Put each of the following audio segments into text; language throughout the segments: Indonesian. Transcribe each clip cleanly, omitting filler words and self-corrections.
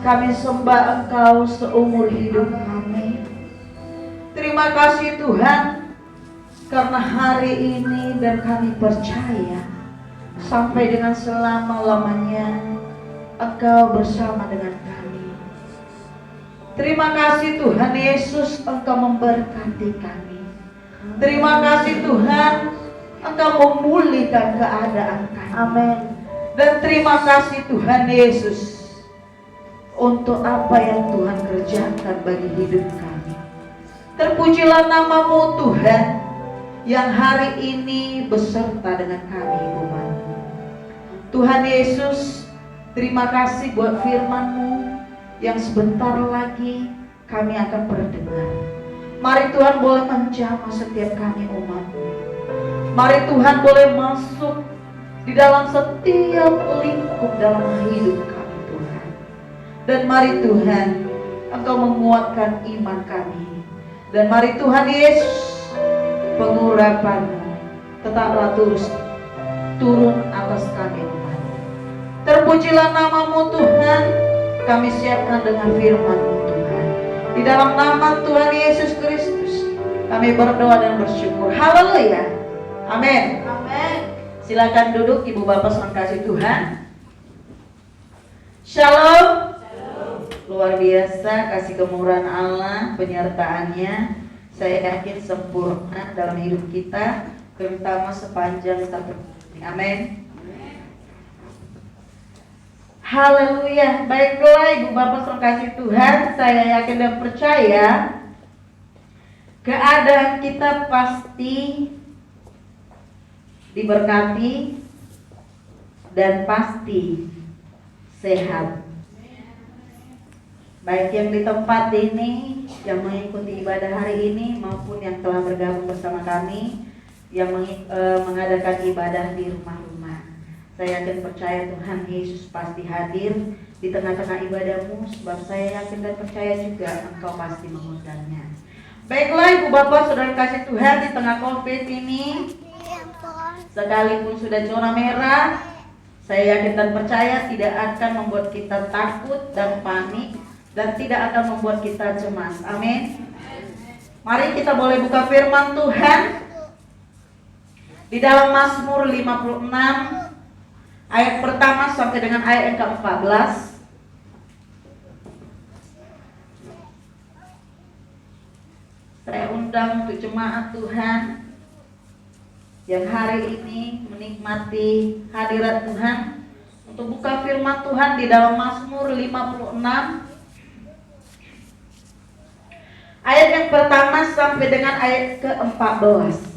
Kami sembah Engkau seumur hidup kami. Terima kasih Tuhan, karena hari ini dan kami percaya sampai dengan selama-lamanya Engkau bersama dengan kami. Terima kasih Tuhan Yesus, Engkau memberkati kami. Terima kasih Tuhan, Engkau memulihkan keadaan kami. Amin. Dan terima kasih Tuhan Yesus untuk apa yang Tuhan kerjakan bagi hidup kami. Terpujilah nama-Mu Tuhan, yang hari ini beserta dengan kami umat. Tuhan Yesus, terima kasih buat firman-Mu yang sebentar lagi kami akan berdengar. Mari Tuhan boleh menjamah setiap kami umat-Mu. Mari Tuhan boleh masuk di dalam setiap lingkup dalam hidup kami Tuhan. Dan mari Tuhan, Engkau menguatkan iman kami. Dan mari Tuhan Yesus, pengurapan-Mu tetaplah terus turun atas kami Tuhan. Terpujilah nama-Mu Tuhan. Kami siapkan dengan firman-Mu Tuhan. Di dalam nama Tuhan Yesus Kristus kami berdoa dan bersyukur. Haleluya. Amin. Amin. Silakan duduk Ibu Bapak saudara kasih Tuhan. Shalom. Luar biasa kasih kemurahan Allah, penyertaannya saya yakin sempurna dalam hidup kita, terutama sepanjang satu. Amin. Haleluya. Baiklah Ibu Bapak saudara kasih Tuhan, saya yakin dan percaya keadaan kita pasti diberkati dan pasti sehat. Baik yang di tempat ini, yang mengikuti ibadah hari ini, maupun yang telah bergabung bersama kami, yang mengadakan ibadah di rumah-rumah. Saya yakin percaya Tuhan Yesus pasti hadir di tengah-tengah ibadahmu, sebab saya yakin dan percaya juga Engkau pasti mengundangnya. Baiklah Ibu Bapak saudara kasih Tuhan, di tengah COVID ini, sekalipun sudah zona merah, saya yakin dan percaya tidak akan membuat kita takut dan panik, dan tidak akan membuat kita cemas. Amin. Mari kita boleh buka firman Tuhan di dalam Mazmur 56 ayat pertama sampai dengan ayat yang ke-14. Saya undang untuk jemaat Tuhan yang hari ini menikmati hadirat Tuhan untuk buka firman Tuhan di dalam Mazmur 56 ayat yang pertama sampai dengan ayat ke-14.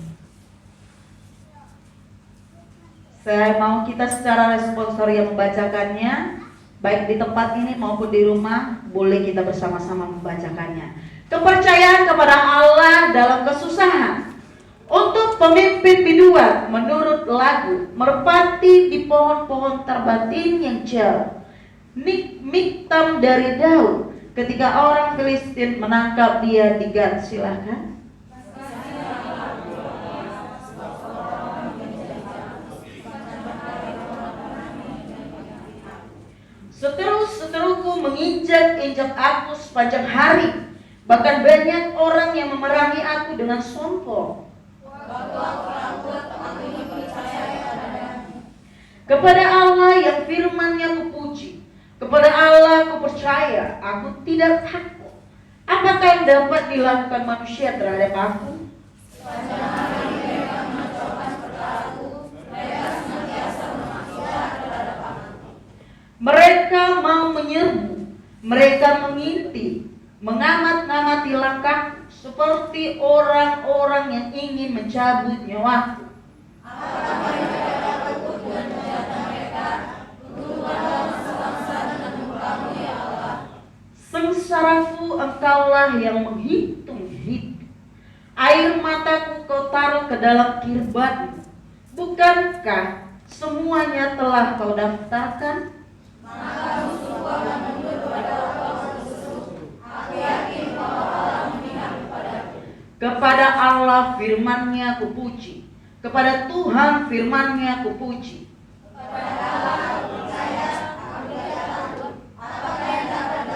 Saya mau kita secara responsorial membacakannya, baik di tempat ini maupun di rumah, boleh kita bersama-sama membacakannya. Kepercayaan kepada Allah dalam kesusahan. Untuk pemimpin biduan menurut lagu, merpati di pohon-pohon terbatin yang jauh. Miktam dari Daud ketika orang Filistin menangkap dia di Gat. Silakan. Seteru-seteruku menginjak-injak aku sepanjang hari, bahkan banyak orang yang memerangi aku dengan sombong. Kepada Allah yang firman-Nya kupuji, kepada Allah ku percaya, aku tidak takut. Apakah yang dapat dilakukan manusia terhadap aku? Mereka mau menyerbu, mereka mengintip, mengamat-ngamati langkah seperti orang-orang yang ingin mencabut nyawaku. Sengsaraku engkaulah yang menghitung-hitung. Air mataku kau taruh ke dalam kirbatmu. Bukankah semuanya telah kau daftarkan? Maka musuhku akan mundur kepada kau sesuatu. Aku yakin bahwa Allah memihak kepadaku. Kepada Allah firman-Nya kupuji, kepada Tuhan firman-Nya kupuji. Kepada Allah aku percaya, aku tidak takut. Apakah yang dapat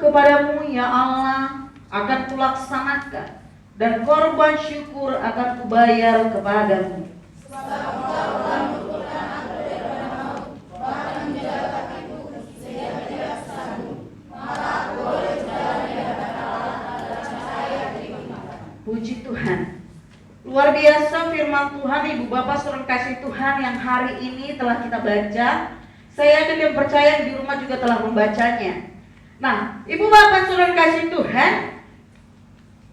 kepadamu ya Allah akan kulaksanakan, dan korban syukur akan kubayar kepadamu. Puji Tuhan. Luar biasa firman Tuhan, Ibu Bapak saudara kasih Tuhan, yang hari ini telah kita baca. Saya yakin yang percaya di rumah juga telah membacanya. Nah, Ibu Bapak saudara kasih Tuhan,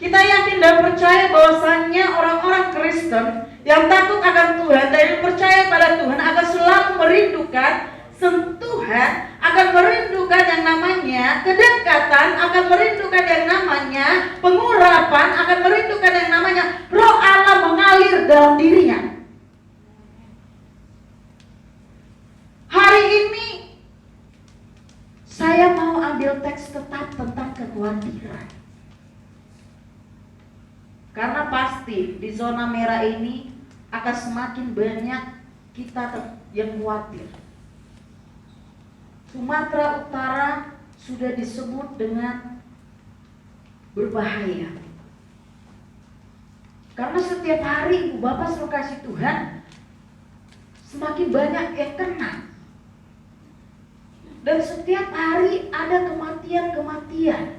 kita yakin dan percaya bahwasannya orang-orang Kristen yang takut akan Tuhan dan yang percaya pada Tuhan akan selalu merindukan sentuhan, akan merindukan yang namanya kedekatan, akan merindukan yang namanya pengurapan, akan merindukan yang namanya Roh Allah mengalir dalam dirinya. Hari ini saya mau ambil teks tetap tentang kekhawatiran. Karena pasti di zona merah ini akan semakin banyak kita yang khawatir. Sumatera Utara sudah disebut dengan berbahaya. Karena setiap hari Ibu Bapak selalu kasih Tuhan, semakin banyak yang kena. Dan setiap hari ada kematian-kematian.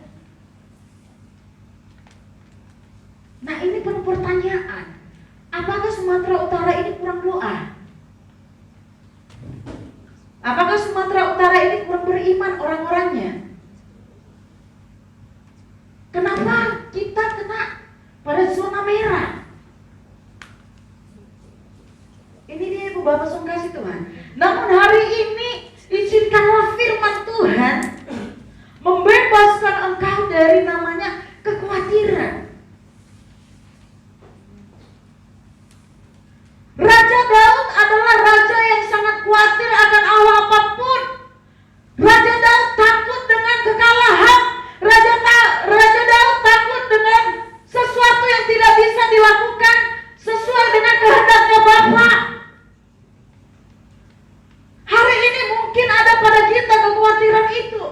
Nah, ini penuh pertanyaan. Apakah Sumatera Utara ini kurang doa? Apakah Sumatera Utara ini kurang beriman orang-orangnya? Kenapa kita kena pada zona merah? Ini dia Ibu Bapak sungguh kasih Tuhan. Namun hari ini izinkanlah firman Tuhan membebaskan engkau dari namanya kekhawatiran. Raja Daud adalah raja yang sangat khawatir akan hal apapun. Raja Daud takut dengan kekalahan. Raja Daud takut dengan sesuatu yang tidak bisa dilakukan sesuai dengan kehendaknya Bapa. Hari ini mungkin ada pada kita kekhawatiran itu.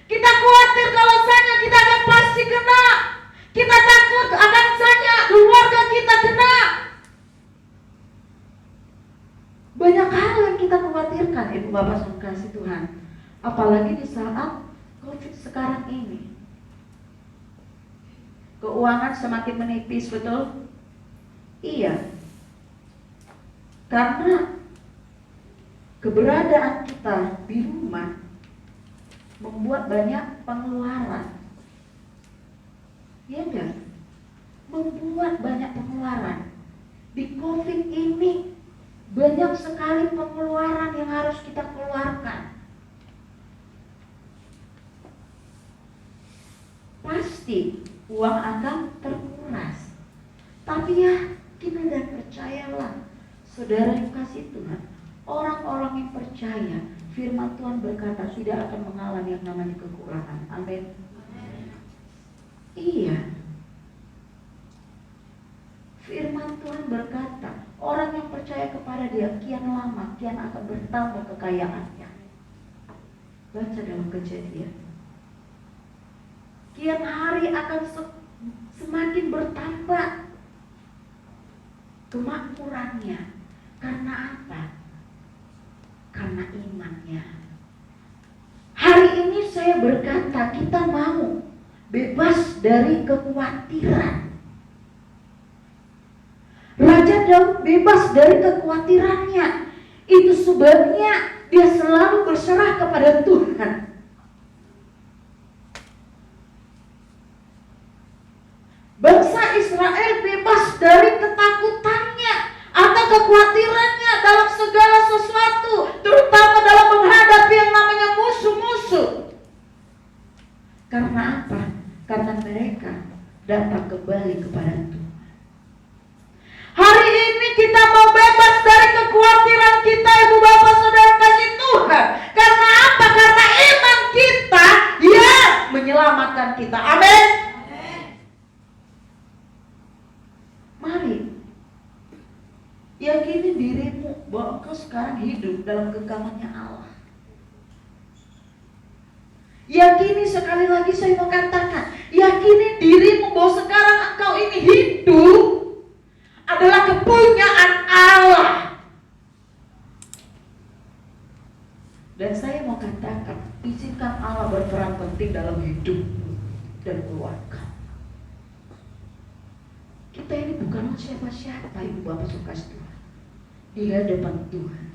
Kita khawatir kalau saja kita akan pasti kena. Kita takut akan saja keluarga kita kena. Banyak hal yang kita khawatirkan, Ibu Bapak saudara kasih Tuhan. Apalagi di saat COVID sekarang ini. Keuangan semakin menipis, betul? Iya. Karena keberadaan kita di rumah membuat banyak pengeluaran. Iya enggak? Membuat banyak pengeluaran. Di COVID ini banyak sekali pengeluaran yang harus kita keluarkan. Pasti uang akan terkuras. Tapi yakin dan percayalah, saudara yang kasih Tuhan, orang-orang yang percaya, firman Tuhan berkata tidak akan mengalami yang namanya kekurangan. Amin. Iya. Firman Tuhan berkata, orang yang percaya kepada Dia kian lama kian akan bertambah kekayaannya. Baca dalam Kejadian. Kian hari akan semakin bertambah kemakmurannya. Karena apa? Karena imannya. Hari ini saya berkata kita mau bebas dari kekhawatiran. Raja Daud bebas dari kekhawatirannya. Itu sebabnya dia selalu berserah kepada Tuhan. Bangsa Israel bebas dari ketakutannya atau kekhawatirannya dalam segala sesuatu, terutama dalam menghadapi yang namanya musuh-musuh. Karena apa? Karena mereka datang kembali kepada Tuhan. Hari ini kita mau bebas dari kekhawatiran kita, Ibu Bapak Saudara kasih Tuhan. Karena apa? Karena iman kita yang menyelamatkan kita. Amin. Mari yakini dirimu bahwa engkau sekarang hidup dalam genggamannya Allah. Yakini, sekali lagi saya mau katakan, yakini dirimu bahwa sekarang engkau ini hidup adalah kepunyaan Allah. Dan saya mau katakan, izinkan Allah berperan penting dalam hidupmu dan keluarga. Kita ini bukan siapa-siapa, Ibu Bapak Saudara Tuhan, di hadapan Tuhan.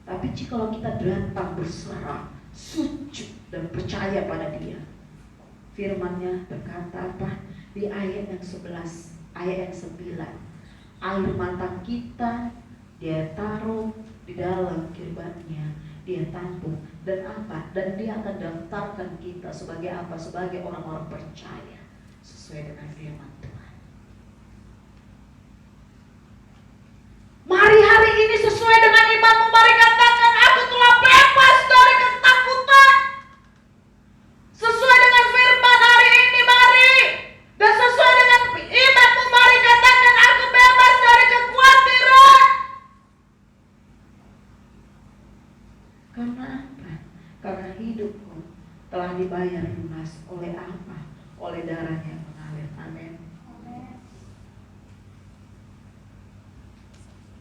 Tapi jikalau kita datang berserah, sujud dan percaya pada Dia, firman-Nya berkata apa? Di ayat yang 11, ayat yang 9, air mata kita Dia taruh di dalam kirban-Nya, Dia tampung, dan apa? Dan Dia akan daftarkan kita sebagai apa? Sebagai orang-orang percaya sesuai dengan firman Tuhan. Mari hari ini sesuai dengan imanmu, mari katakan, aku telah bebas dari ketakutan. Sesuai dengan firman hari ini, mari. Dan sesuai dengan imanmu, mari katakan, aku bebas dari kekhawatiran. Karena apa? Karena hidupku telah dibayar lunas oleh apa? Oleh darahnya yang mengalir. Amin.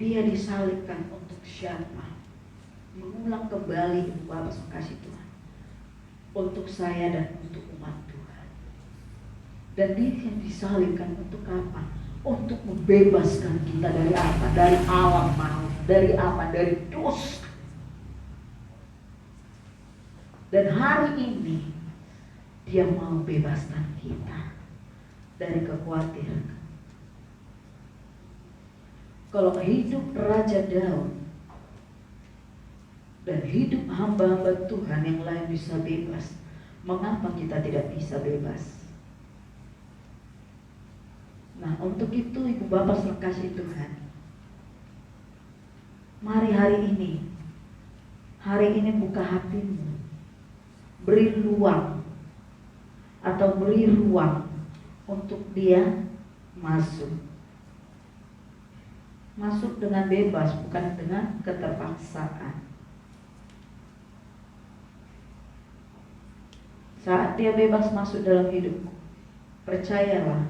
Dia disalibkan untuk siapa? Mengulang kembali, Ibu Bapak kasih Tuhan, untuk saya dan untuk umat Tuhan. Dan dia disalibkan untuk apa? Untuk membebaskan kita dari apa? Dari alam maut. Dari apa? Dari dosa. Dan hari ini Dia mau bebaskan kita dari kekhawatiran. Kalau hidup Raja Daud dan hidup hamba-hamba Tuhan yang lain bisa bebas, mengapa kita tidak bisa bebas? Nah, untuk itu Ibu Bapak sekasih Tuhan, mari hari ini buka hatimu, beri ruang atau beri ruang untuk Dia masuk dengan bebas, bukan dengan keterpaksaan. Saat Dia bebas masuk dalam hidupku, percayalah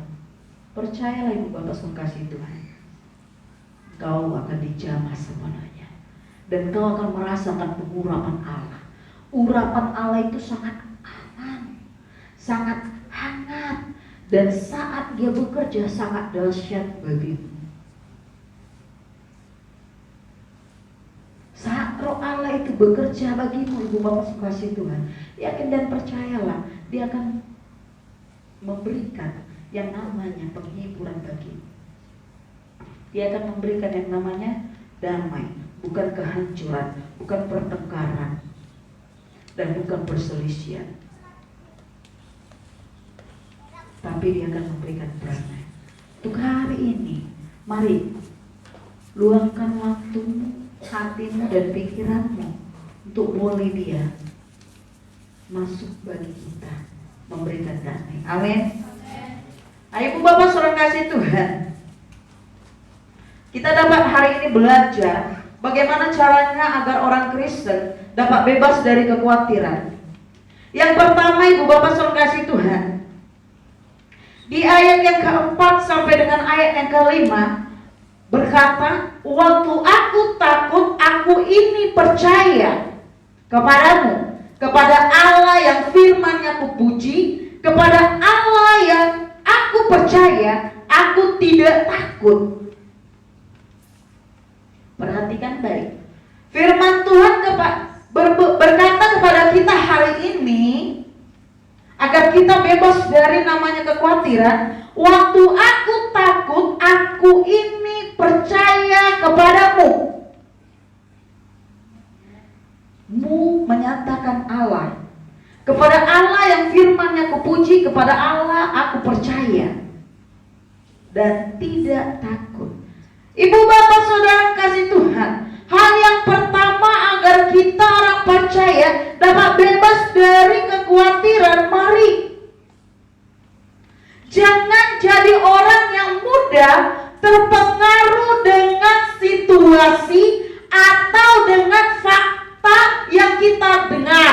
Ibu Bapak kasih Tuhan, kau akan dijamah sepenuhnya, dan kau akan merasakan pengurapan Allah. Urapan Allah itu sangat aman, sangat hangat, dan saat Dia bekerja sangat dahsyat bagimu. Saat Roh Allah itu bekerja bagimu, Ibu Bapak kasih Tuhan, yakin dan percayalah, Dia akan memberikan yang namanya penghiburan bagimu. Dia akan memberikan yang namanya damai, bukan kehancuran, bukan pertengkaran, dan bukan perselisihan. Tapi Dia akan memberikan damai. Untuk hari ini, mari luangkan waktumu, hatimu dan pikiranmu untuk boleh Dia masuk bagi kita, memberikan damai. Amin. Ayo Ibu Bapak saudara kasih Tuhan, kita dapat hari ini belajar bagaimana caranya agar orang Kristen dapat bebas dari kekhawatiran. Yang pertama, Ibu Bapak saudara kasih Tuhan, di ayat yang keempat sampai dengan ayat yang kelima berkata, waktu aku takut, aku ini percaya kepadamu, kepada Allah yang firman-Nya kupuji, kepada Allah yang aku percaya, aku tidak takut. Perhatikan baik, firman Tuhan berkata kepada kita hari ini, agar kita bebas dari namanya kekhawatiran. Waktu aku takut, aku ini percaya kepadamu. Mu menyatakan Allah, kepada Allah yang firman-Nya kupuji, kepada Allah aku percaya dan tidak takut. Ibu Bapak Saudara kasih Tuhan, hal yang pertama agar kita orang percaya dapat bebas dari kekhawatiran, mari jangan jadi orang yang mudah terpengaruh dengan situasi atau dengan fakta yang kita dengar.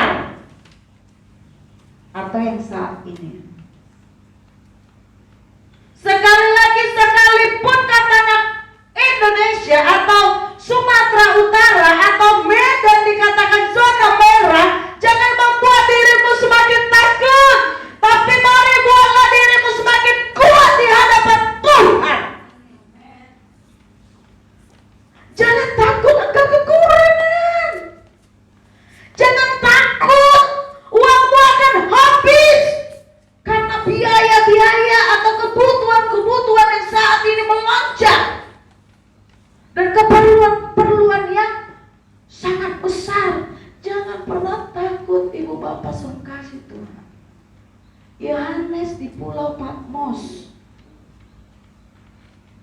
Ibu Bapak saudara kasih Tuhan, Yohanes di Pulau Patmos,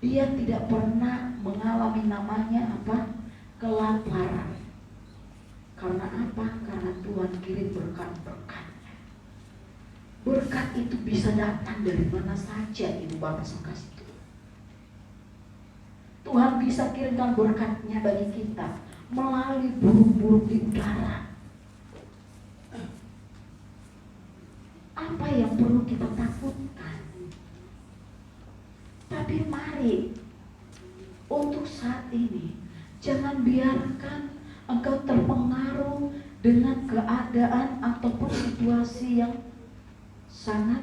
dia tidak pernah mengalami namanya apa? Kelaparan. Karena apa? Karena Tuhan kirim berkat-berkatnya. Berkat itu bisa datang dari mana saja, Ibu Bapak saudara kasih Tuhan. Tuhan bisa kirimkan berkatnya bagi kita melalui burung-burung di udara. Apa yang perlu kita takutkan? Tapi mari untuk saat ini jangan biarkan engkau terpengaruh dengan keadaan ataupun situasi yang sangat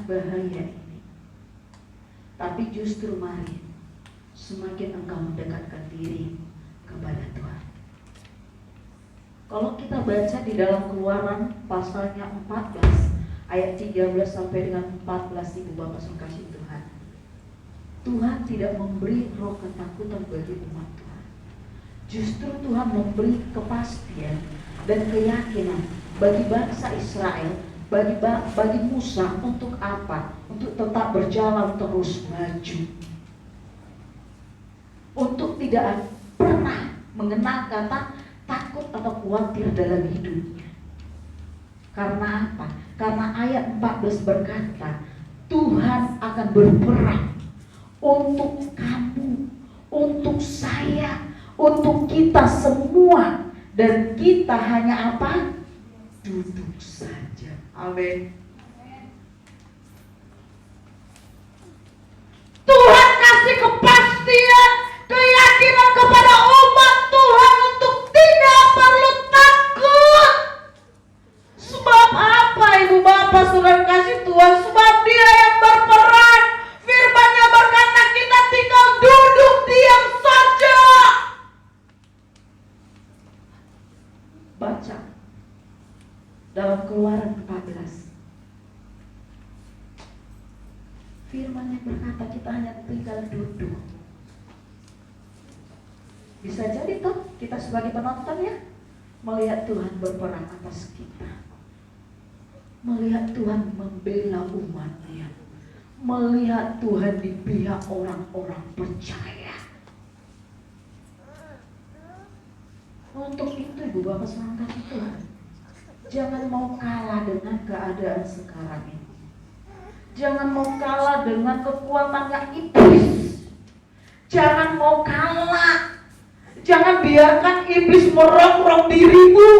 bahaya ini. Tapi justru mari semakin engkau mendekatkan diri kepada Tuhan. Kalau kita baca di dalam Keluaran pasalnya 14 ayat 13 sampai dengan 14, Ibu Bapak saudara kasih Tuhan, Tuhan tidak memberi roh ketakutan bagi umat Tuhan. Justru Tuhan memberi kepastian dan keyakinan bagi bangsa Israel, bagi Musa untuk apa? Untuk tetap berjalan terus maju. Untuk tidak pernah mengenal kata takut atau khawatir dalam hidupnya. Karena apa? Karena ayat 14 berkata, Tuhan akan berperang untuk kamu, untuk saya, untuk kita semua. Dan kita hanya apa? Duduk saja. Amin. Tuhan kasih kepastian, keyakinan kepada umat Tuhan untuk tidak perlu takut. Sebab apa, Ibu Bapak saudara kasih Tuhan? Sebab Dia yang berperang. Firman-Nya berkata kita tinggal duduk diam saja. Baca dalam Keluaran 14. Firman-Nya berkata kita hanya tinggal duduk. Bisa jadi toh kita sebagai penonton ya, melihat Tuhan berperang atas kita, melihat Tuhan membela umat-Nya, melihat Tuhan di pihak orang-orang percaya. Untuk itu Ibu Bapak saudara kasih Tuhan, jangan mau kalah dengan keadaan sekarang ini. Jangan mau kalah dengan kekuatannya iblis. Jangan mau kalah. Jangan biarkan iblis merongrong dirimu.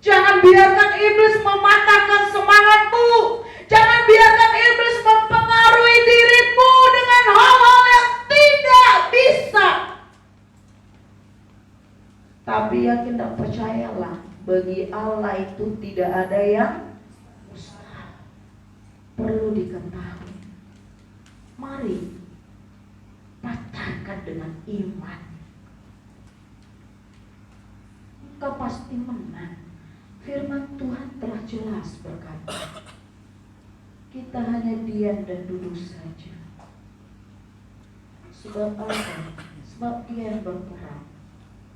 Jangan biarkan iblis mematahkan semangatmu. Jangan biarkan iblis mempengaruhi dirimu dengan hal-hal yang tidak bisa. Tapi yakin dan percayalah, bagi Allah itu tidak ada yang mustahil. Perlu diketahui. Mari patahkan dengan iman. Engkau pasti menang. Firman Tuhan telah jelas berkata, kita hanya diam dan duduk saja. Sebab apa? Sebab Dia yang berperang.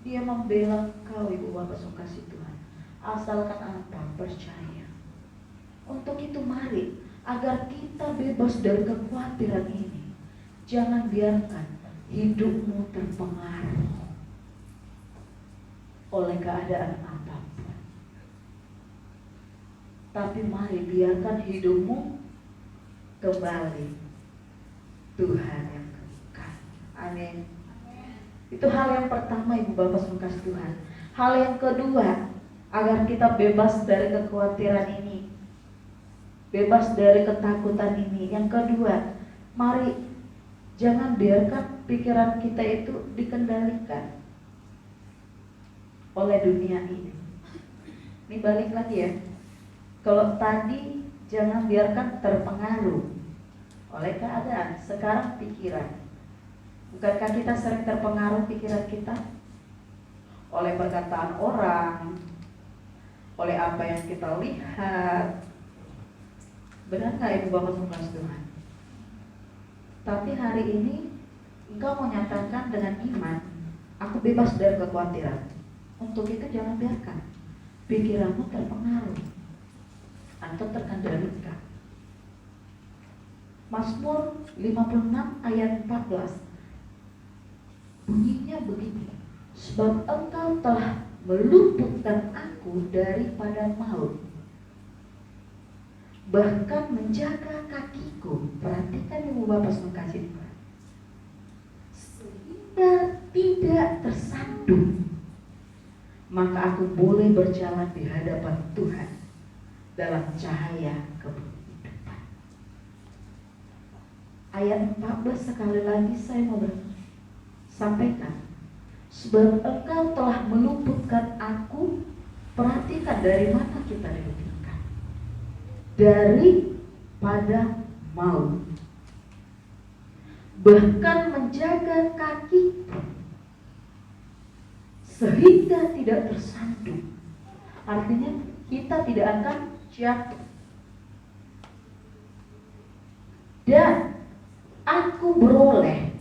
Dia membela kau, Ibu Bapak saudara kasih Tuhan. Asalkan apa? Percaya. Untuk itu mari, agar kita bebas dari kekhawatiran ini, jangan biarkan hidupmu terpengaruh oleh keadaan apapun. Tapi mari biarkan hidupmu kembali Tuhan yang kekal. Amin. Itu hal yang pertama, Ibu Bapak saudara kasih Tuhan. Hal yang kedua, agar kita bebas dari kekhawatiran ini, bebas dari ketakutan ini. Yang kedua, mari jangan biarkan pikiran kita itu dikendalikan oleh dunia ini. Ini balik lagi ya. Kalau tadi jangan biarkan terpengaruh oleh keadaan, sekarang pikiran. Bukankah kita sering terpengaruh pikiran kita oleh perkataan orang, oleh apa yang kita lihat? Benar nggak Ibu Bapak saudara Tuhan? Tapi hari ini engkau menyatakan dengan iman, aku bebas dari kekhawatiran. Untuk itu jangan biarkan pikiranmu terpengaruh atau terkendalikan. Mazmur 56 ayat 14 bunyinya begini, sebab Engkau telah meluputkan aku daripada maut, bahkan menjaga kakiku. Perhatikan Ibu Bapak sekasih Tuhan, sehingga tidak tersandung, maka aku boleh berjalan di hadapan Tuhan dalam cahaya kehidupan. Ayat 14 sekali lagi saya mau sampaikan, sebab Engkau telah meluputkan aku. Perhatikan dari mana kita diluputkan, daripada maut, bahkan menjaga kaki sehingga tidak tersandung. Artinya kita tidak akan jatuh. Dan aku beroleh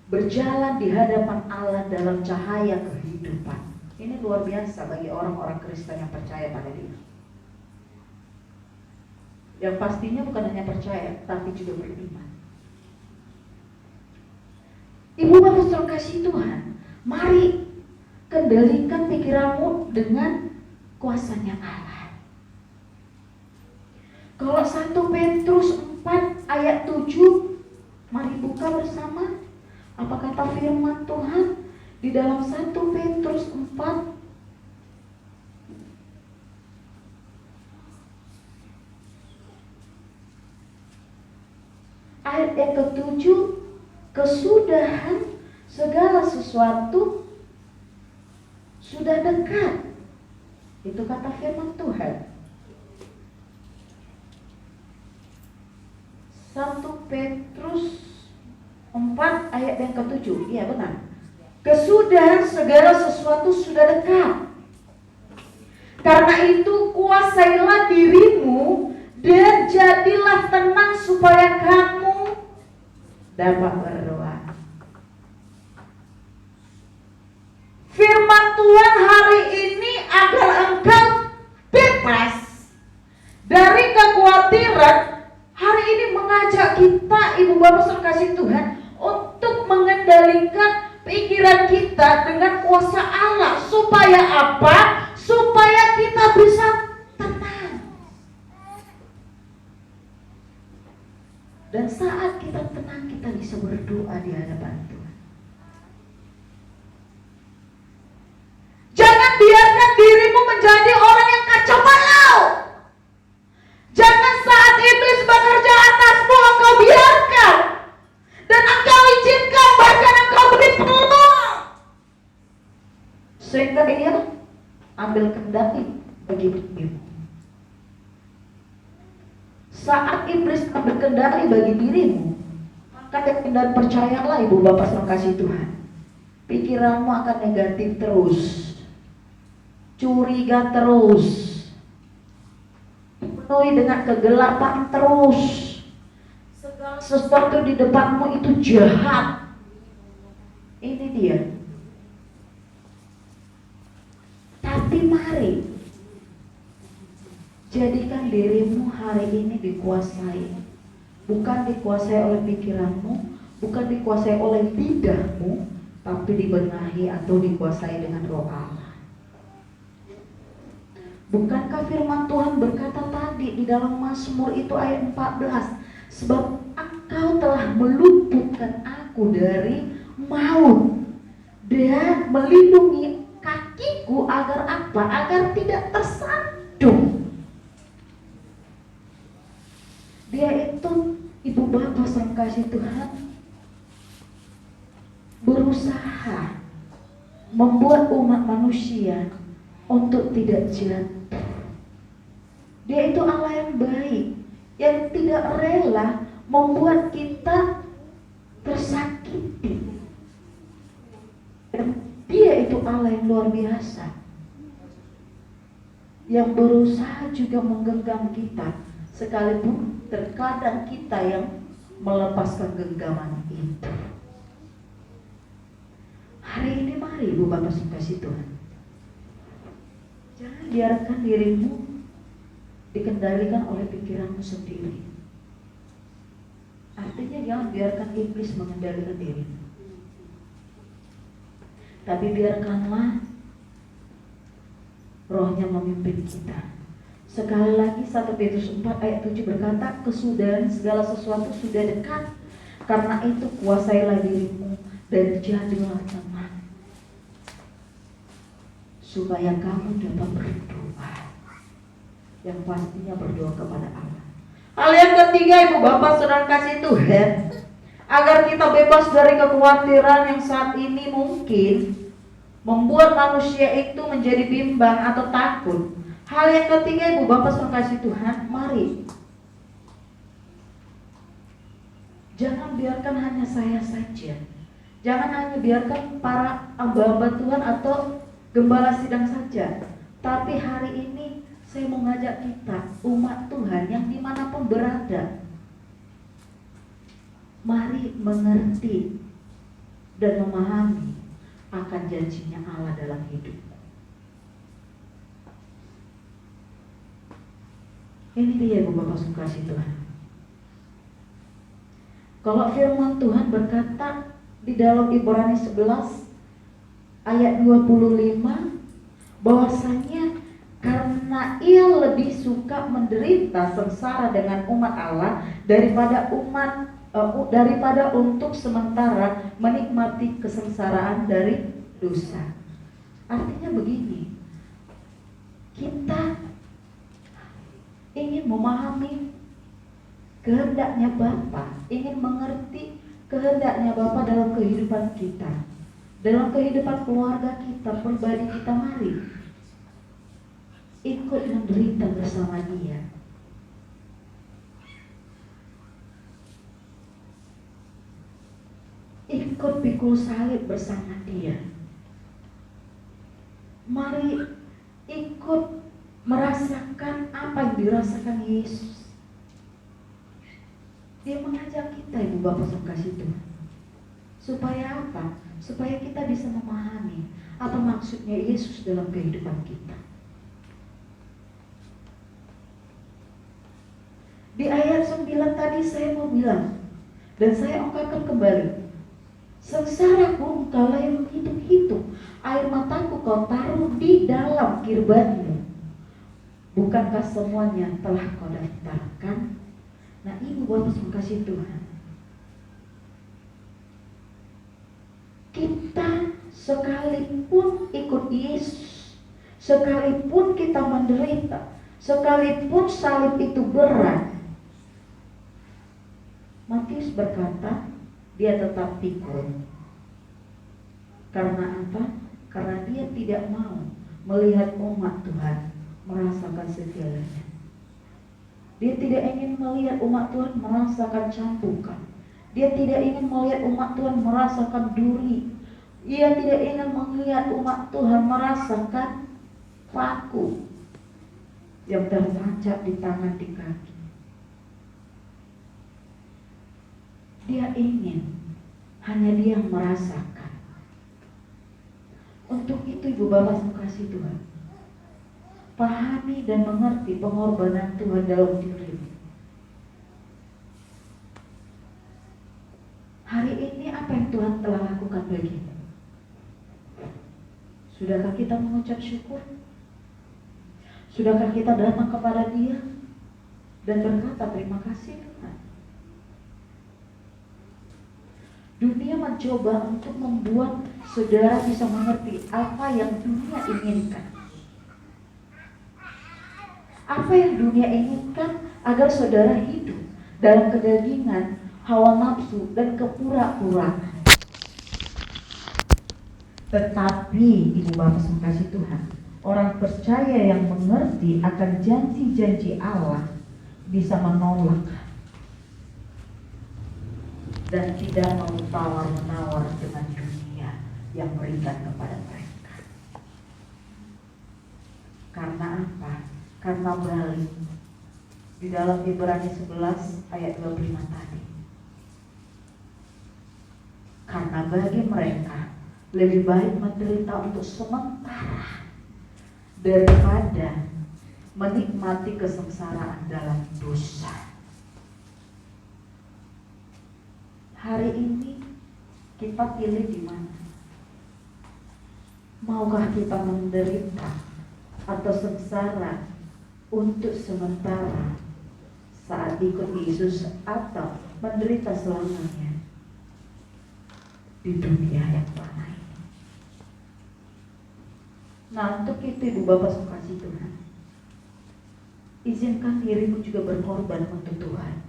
berjalan di hadapan Allah dalam cahaya kehidupan. Ini luar biasa bagi orang-orang Kristen yang percaya pada Dia. Yang pastinya bukan hanya percaya, tapi juga beriman. Ibu Bapak saudara kasih Tuhan, mari kendalikan pikiranmu dengan kuasanya Allah. Kalau 1 Petrus 4 ayat 7, mari buka bersama. Apa kata firman Tuhan di dalam 1 Petrus 4 ayat yang ke-7, kesudahan segala sesuatu sudah dekat. Itu kata firman Tuhan. 1 Petrus 4 ayat yang ke-7. Iya benar. Kesudahan segala sesuatu sudah dekat. Karena itu kuasailah dirimu dan jadilah tenang supaya kamu dapat berdoa. Firman Tuhan hari ini agar engkau bebas dari kekhawatiran. Hari ini mengajak kita, Ibu Bapak sekasih Tuhan, untuk mengendalikan pikiran kita dengan kuasa Allah. Supaya apa? Supaya kita bisa tenang. Dan saat kita tenang, kita bisa berdoa di hadapan Tuhan. Jangan biarkan dirimu menjadi orang yang kacau balau. Jangan saat iblis bekerja atasmu engkau biarkan, dan engkau izinkan, bahkan engkau beri peluang, sehingga dia ambil kendali bagi dirimu. Saat iblis ambil kendali bagi dirimu, maka dan percayalah Ibu Bapak yang kasih Tuhan, pikiranmu akan negatif terus, curiga terus, penuhi dengan kegelapan terus. Segala sesuatu di depanmu itu jahat. Ini dia. Tapi mari jadikan dirimu hari ini dikuasai. Bukan dikuasai oleh pikiranmu, bukan dikuasai oleh lidahmu, tapi dibenahi atau dikuasai dengan Roh Allah. Bukankah firman Tuhan berkata tadi di dalam Mazmur itu ayat 14, sebab Engkau telah meluputkan aku dari maut dan melindungi kakiku agar apa? Agar tidak tersandung. Dia itu, Ibu Bapak sang kasih Tuhan, berusaha membuat umat manusia untuk tidak jatuh. Dia itu Allah yang baik, yang tidak rela membuat kita tersakiti. Dan Dia itu Allah yang luar biasa, yang berusaha juga menggenggam kita, sekalipun terkadang kita yang melepaskan genggaman itu. Hari ini mari Ibu Bapak kasih Tuhan, biarkan dirimu dikendalikan oleh pikiranmu sendiri. Artinya jangan biarkan iblis mengendalikan dirimu, tapi biarkanlah Rohnya memimpin kita. Sekali lagi 1 Petrus 4 ayat 7 berkata, kesudahan segala sesuatu sudah dekat. Karena itu kuasailah dirimu dan jadilah tenang, supaya kamu dapat berdoa. Yang pastinya berdoa kepada Allah. Hal yang ketiga, Ibu Bapak Saudara kasih Tuhan, agar kita bebas dari kekhawatiran yang saat ini mungkin membuat manusia itu menjadi bimbang atau takut. Hal yang ketiga, Ibu Bapak Saudara kasih Tuhan, mari jangan biarkan hanya saya saja. Jangan hanya biarkan para hamba-hamba Tuhan atau gembala sidang saja. Tapi hari ini saya mau ngajak kita, umat Tuhan yang dimanapun berada, mari mengerti dan memahami akan janjinya Allah dalam hidupmu. Ini dia Ibu Bapak kasih Tuhan. Kalau firman Tuhan berkata di dalam Ibrani 11 ayat 25, bahwasanya karena ia lebih suka menderita sengsara dengan umat Allah daripada untuk sementara menikmati kesengsaraan dari dosa. Artinya begini, kita ingin memahami kehendaknya Bapa, ingin mengerti kehendaknya Bapa dalam kehidupan kita, dalam kehidupan keluarga kita, pribadi kita, mari ikut menderita bersama Dia. Ikut pikul salib bersama Dia. Mari ikut merasakan apa yang dirasakan Yesus. Dia mengajak kita, Ibu Bapak Saudara kasih Tuhan. Supaya apa? Supaya kita bisa memahami apa maksudnya Yesus dalam kehidupan kita. Di ayat 9 tadi saya mau bilang, dan saya ungkapkan kembali, sengsaraku engkau yang hidup-hidup, air mataku kau taruh di dalam kirbanmu. Bukankah semuanya telah kau daftarkan? Nah, Ibu Bapak kasih Tuhan, kita sekalipun ikut Yesus, sekalipun kita menderita, sekalipun salib itu berat, Matius berkata dia tetap pikul. Karena apa? Karena dia tidak mau melihat umat Tuhan merasakan segalanya. Dia tidak ingin melihat umat Tuhan merasakan cambukan. Dia tidak ingin melihat umat Tuhan merasakan duri. Ia tidak ingin melihat umat Tuhan merasakan paku yang tertancap di tangan, di kaki. Dia ingin hanya dia merasakan. Untuk itu Ibu Bapak kasih Tuhan, pahami dan mengerti pengorbanan Tuhan dalam dirimu. Hari ini apa yang Tuhan telah lakukan bagimu? Sudahkah kita mengucap syukur? Sudahkah kita datang kepada Dia dan berkata terima kasih Tuhan? Dunia mencoba untuk membuat saudara bisa mengerti apa yang dunia inginkan. Apa yang dunia inginkan agar saudara hidup dalam kedagingan, hawa nafsu, dan kepura-puraan. Tetapi Ibu Bapak kasih Tuhan, orang percaya yang mengerti akan janji-janji Allah bisa menolak dan tidak mau tawar-menawar dengan dunia yang berikan kepada mereka. Karena apa? Karena balik di dalam Ibrani 11 ayat 25 tadi. Karena bagi mereka lebih baik menderita untuk sementara daripada menikmati kesengsaraan dalam dosa. Hari ini kita pilih di mana? Maukah kita menderita atau sengsara untuk sementara saat ikut Yesus, atau menderita selamanya di dunia yang fana ini? Nah, untuk itu Ibu Bapak kasih Tuhan, izinkan dirimu juga berkorban untuk Tuhan.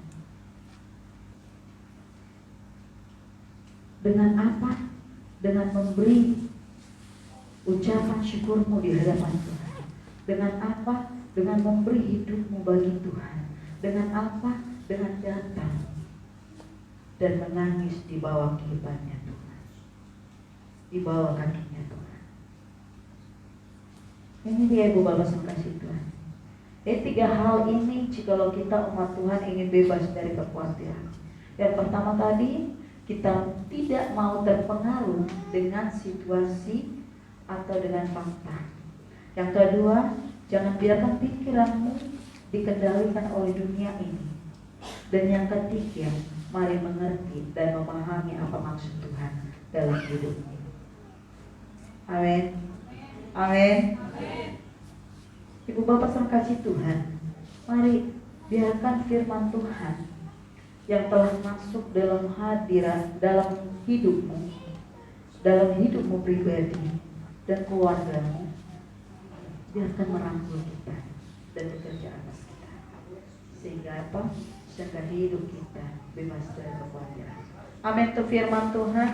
Dengan apa? Dengan memberi ucapan syukurmu di hadapan Tuhan. Dengan apa? Dengan memberi hidupmu bagi Tuhan. Dengan apa? Dengan datang dan menangis di bawah kibarnya Tuhan, di bawah kakinya Tuhan. Ini dia Ibu Bapak yang kasih Tuhan. Tiga hal ini jikalau kita umat Tuhan ingin bebas dari kekhawatiran. Yang pertama tadi, kita tidak mau terpengaruh dengan situasi atau dengan fakta. Yang kedua, jangan biarkan pikiranmu dikendalikan oleh dunia ini. Dan yang ketiga, mari mengerti dan memahami apa maksud Tuhan dalam hidupmu. Amin. Amin. Ibu Bapak yang kasih Tuhan, mari biarkan firman Tuhan yang telah masuk dalam hadirat, dalam hidupmu pribadi dan keluargamu, biarkan merangkul kita dan bekerja atas kita, sehingga apa? Sehingga hidup kita bebas dari kekhawatiran. Amin. Itu firman Tuhan.